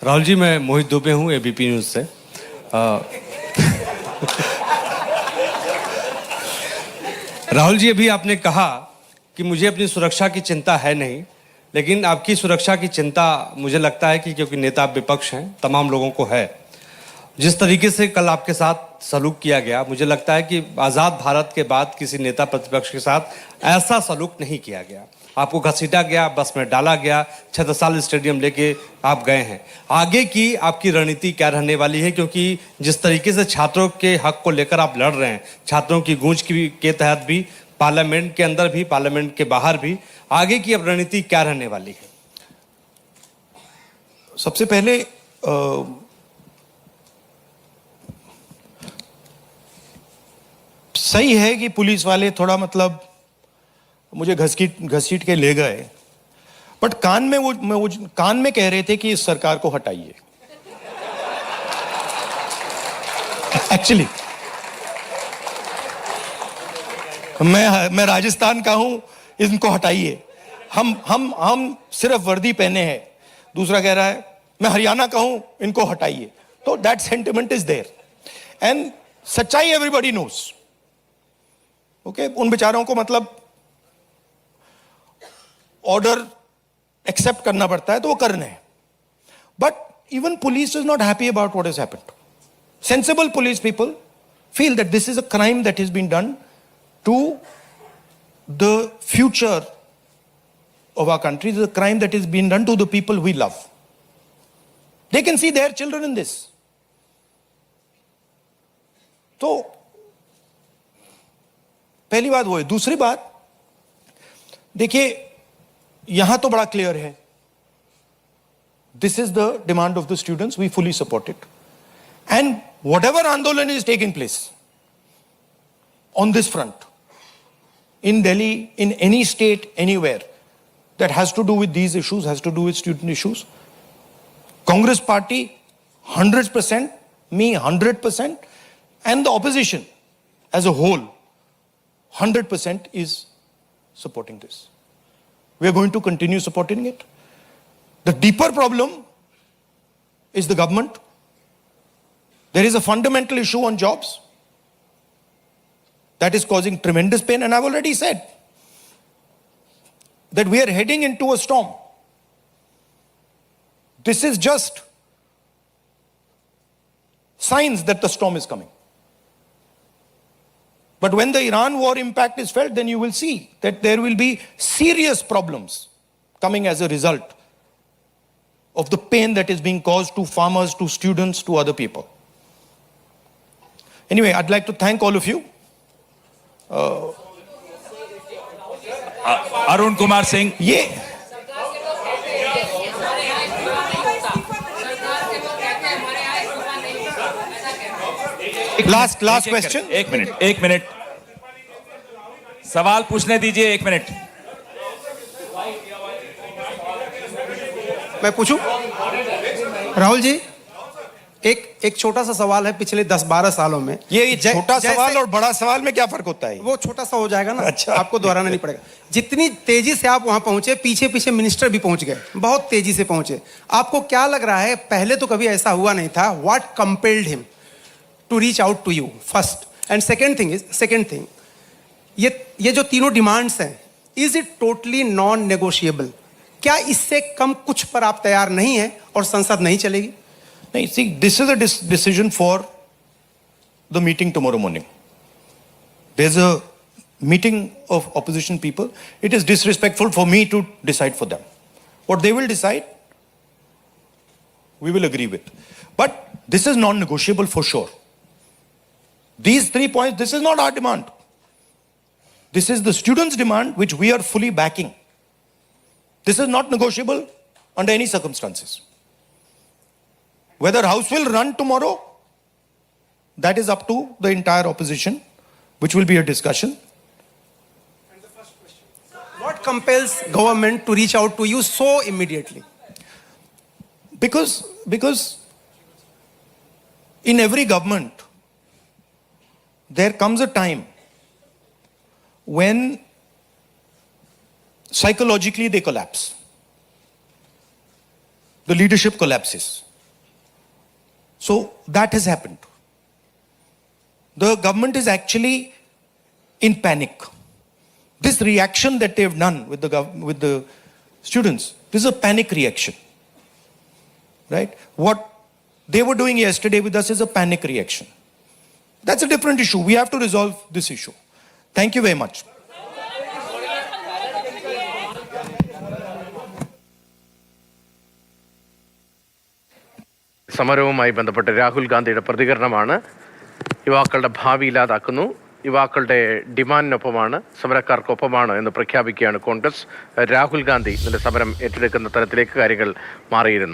राहुल जी, मैं मोहित दुबे हूँ ABP news से। राहुल जी, अभी आपने कहा कि मुझे अपनी सुरक्षा की चिंता है नहीं, लेकिन आपकी सुरक्षा की चिंता मुझे लगता है कि क्योंकि नेता विपक्ष हैं, तमाम लोगों को है। जिस तरीके से कल आपके साथ सलूक किया गया, मुझे लगता है कि आज़ाद भारत के बाद किसी नेता प्रतिपक्ष के साथ ऐसा सलूक नहीं किया गया। आपको घसीटा गया, बस में डाला गया, छत्रसाल स्टेडियम लेके आप गए हैं। आगे की आपकी रणनीति क्या रहने वाली है? क्योंकि जिस तरीके से छात्रों के हक को लेकर आप लड़ रहे हैं, छात्रों की गूंज के तहत भी, पार्लियामेंट के अंदर भी, पार्लियामेंट के बाहर भी, आगे की अब रणनीति क्या रहने वाली है? सबसे पहले सही है कि पुलिस वाले थोड़ा मतलब मुझे घसीट के ले गए, बट कान में कह रहे थे कि इस सरकार को हटाइए। एक्चुअली मैं राजस्थान का हूं, इनको हटाइए। हम सिर्फ वर्दी पहने हैं। दूसरा कह रहा है मैं हरियाणा का हूं, इनको हटाइए। तो that sentiment is there and सच्चाई एवरीबॉडी नोस। ओके, उन बेचारों को मतलब ऑर्डर एक्सेप्ट करना पड़ता है तो वो करने हैं। But even police is not happy about what has happened. Sensible police people feel that this is a crime that is been done to the future of our country. It is a crime that is being done to the people we love. They can see their children in this. तो पहली बात वो है। दूसरी बात देखिए, यहां तो बड़ा क्लियर है, this is the demand of the students, we fully support it and whatever आंदोलन is taking place on this front in Delhi, in any state, anywhere that has to do with these issues, has to do with student issues, Congress party 100%, me 100%, and the opposition as a whole 100% is supporting this. We are going to continue supporting it. The deeper problem is the government. There is a fundamental issue on jobs that is causing tremendous pain, and I've already said that we are heading into a storm. This is just signs that the storm is coming. But when the Iran war impact is felt, then you will see that there will be serious problems coming as a result of the pain that is being caused to farmers, to students, to other people. Anyway, I'd like to thank all of you. Arun Kumar Singh, ये last question. एक minute सवाल पूछने दीजिए। 1 minute मैं पूछूं? राहुल जी, एक छोटा सा सवाल है। पिछले 10-12 सालों में ये छोटा सवाल और बड़ा सवाल में क्या फर्क होता है? वो छोटा सा हो जाएगा ना। अच्छा, आपको दोहराना नहीं पड़ेगा। जितनी तेजी से आप वहां पहुंचे, पीछे पीछे मिनिस्टर भी पहुंच गए, बहुत तेजी से पहुंचे। आपको क्या लग रहा है, पहले तो कभी ऐसा हुआ नहीं था? What compelled him to reach out to you first? And second thing, ये जो तीनों डिमांड्स हैं, is it totally non negotiable? क्या इससे कम कुछ पर आप तैयार नहीं है और संसद नहीं चलेगी? नहीं, see, this is a decision for the meeting tomorrow morning. There's a meeting of opposition people. It is disrespectful for me to decide for them. What they will decide, we will agree with. But this is non-negotiable for sure. These 3 points, this is not our demand. This is the students' demand, which we are fully backing. This is not negotiable under any circumstances. Whether House will run tomorrow, that is up to the entire opposition, which will be a discussion. And the first question, what compels government to reach out to you so immediately? Because in every government, there comes a time when psychologically they collapse. The leadership collapses. So that has happened. The government is actually in panic. This reaction that they've done with the students, this is a panic reaction. Right? What they were doing yesterday with us is a panic reaction. That's a different issue. We have to resolve this issue. Thank you very much. സമരവുമായി ബന്ധപ്പെട്ട് രാഹുൽ ഗാന്ധിയുടെ പ്രതികരണമാണ്. യുവാക്കളുടെ ഭാവി ഇല്ലാതാക്കുന്നു, യുവാക്കളുടെ ഡിമാൻഡിനൊപ്പമാണ്, സമരക്കാർക്കൊപ്പമാണ് എന്ന് പ്രഖ്യാപിക്കുകയാണ് കോൺഗ്രസ്. രാഹുൽ ഗാന്ധി ഇതിന്റെ സമരം ഏറ്റെടുക്കുന്ന തരത്തിലേക്ക് കാര്യങ്ങൾ മാറിയിരുന്നു.